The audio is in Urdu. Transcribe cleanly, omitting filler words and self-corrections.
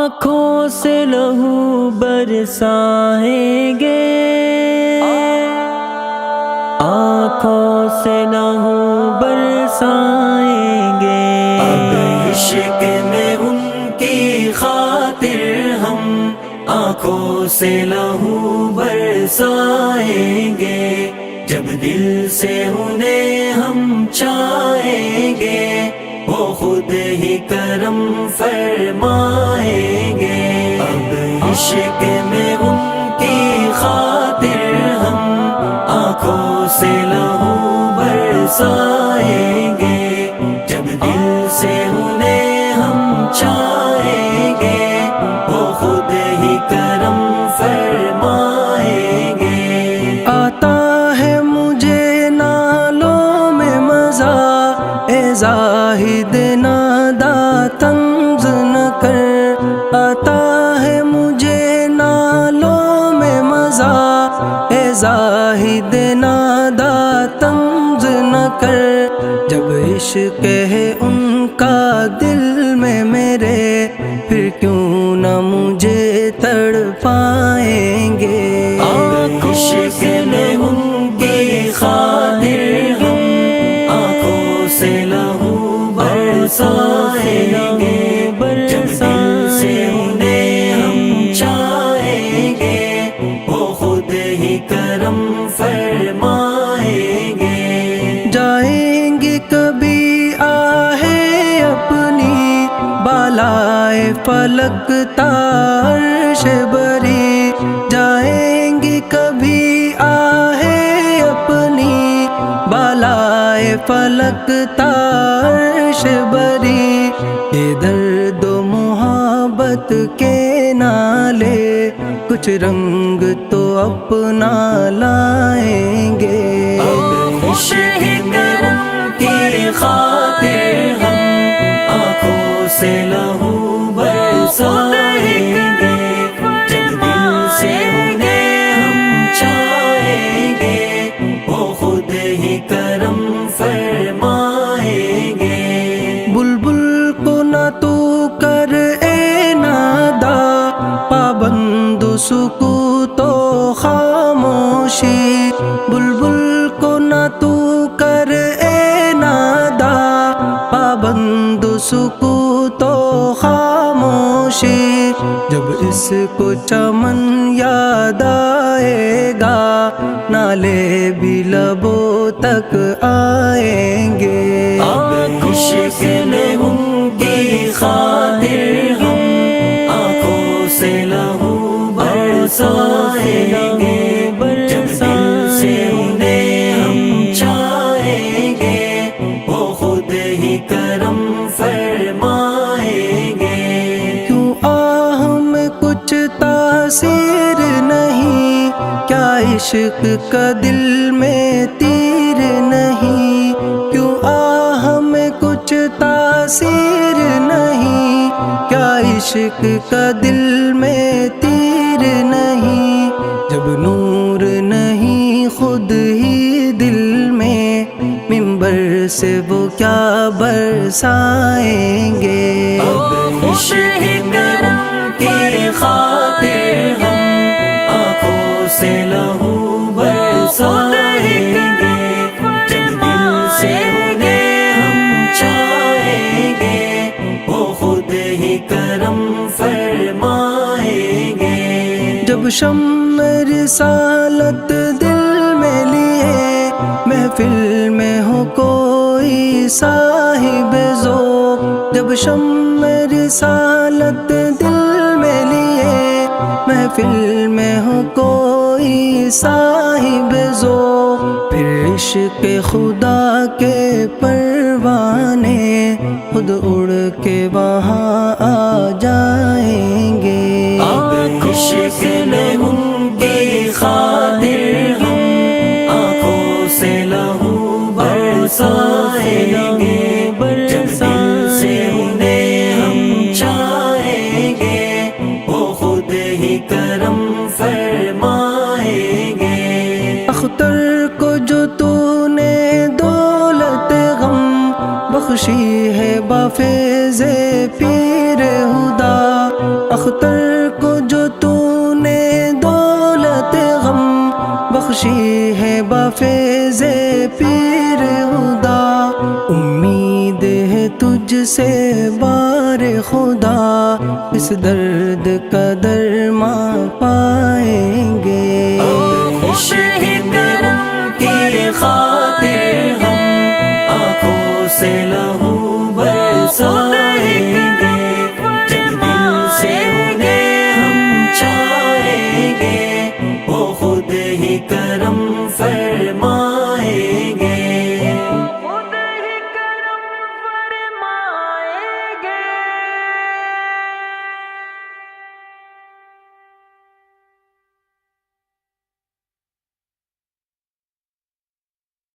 آنکھوں سے لہو برسائیں گے، آنکھوں سے لہو برسائیں گے، اب عشق میں ان کی خاطر ہم آنکھوں سے لہو برسائیں گے، جب دل سے انہیں ہم چاہیں گے وہ خود ہی کرم فرمائیں گے، اب عشق میں ان کی خاطر ہم آنکھوں سے لہو برسائیں گے، جب دل سے انہیں ہم چاہیں گے وہ خود ہی کرم فرمائیں گے۔ آتا ہے مجھے نالوں میں مزہ، اے زاہد نادا طنز نہ کر، آتا ہے مجھے نالوں میں مزہ، اے زاہد نادا طنز نہ کر، جب عشق ہے ان کا دل میں میرے، پھر کیوں نہ مجھے تڑ پائیں گے، عشق میں ان کی خاطر ہم آنکھوں سے لہو برسائیں گے، جب دل سے انہیں ہم چاہیں گے وہ خود ہی کرم فرمائیں گے۔ جائیں گے کبھی آہے اپنی بالائے فلک عرش بری، جائیں گے کبھی آہے اپنی بالائے فلک عرش بری، یہ درد و محبت کے نالے کچھ رنگ تو اپنا لائیں گے، عشق میں ان کی خاطر ہم آنکھوں سے لہو برسائیں گے، جب دل سے انہیں ہم چاہیں گے وہ خود ہی کرم فرمائیں گے۔ بلبل کو نہ تو کر اے نادا پابند سکوت و خاموشی، بلبل کو نہ تو کر اے نادا پابند سکوت و خاموشی، جب اس کو چمن یاد آئے گا نالے بھی لبوں تک آئیں گے، عشق میں ان کی خاطر ہم آنکھوں سے لہو برسائیں گے، جب دل سے انہیں ہم چاہیں گے وہ خود ہی کرم فرمائیں گے۔ کیوں آہ میں کچھ تاثیر نہیں، کیا عشق کا دل میں تیر نہیں، کیوں آہ میں کچھ تاثیر نہیں، کیا عشق کا دل میں تیر نہیں، جب نور نہیں خود ہی دل میں منبر سے وہ کیا برسائیں گے، عشق میں ان کی خاطر ہم آنکھوں سے لہو برسائیں گے، جب دل سے انہیں ہم چاہیں گے وہ خود ہی کرم فرمائیں گے۔ جب شمع رسالت دل میں لیے محفل میں ہو کوئی صاحب ذوق، جب شمع رسالت دل میں لیے محفل میں ہو کوئی صاحب ذوق، پھر عشق خدا کے پروانے خود اڑ کے وہاں آ جائیں گے، عشق میں ان کی خاطر ہم آنکھوں سے لہو برسائیں گے، جب دل سے انہیں ہم چاہیں گے وہ خود ہی کرم فرمائیں گے۔ اختر کو جو تو نے دولت غم بخشی ہے بفیض پیر ہدا، اختر کو جو تو نے دولت غم بخشی ہے بفیض پیر خدا، امید ہے تجھ سے بار خدا، اس درد کا درما پائیں گے۔ خوش کرم کی خاطر ہم آنکھوں سے لہو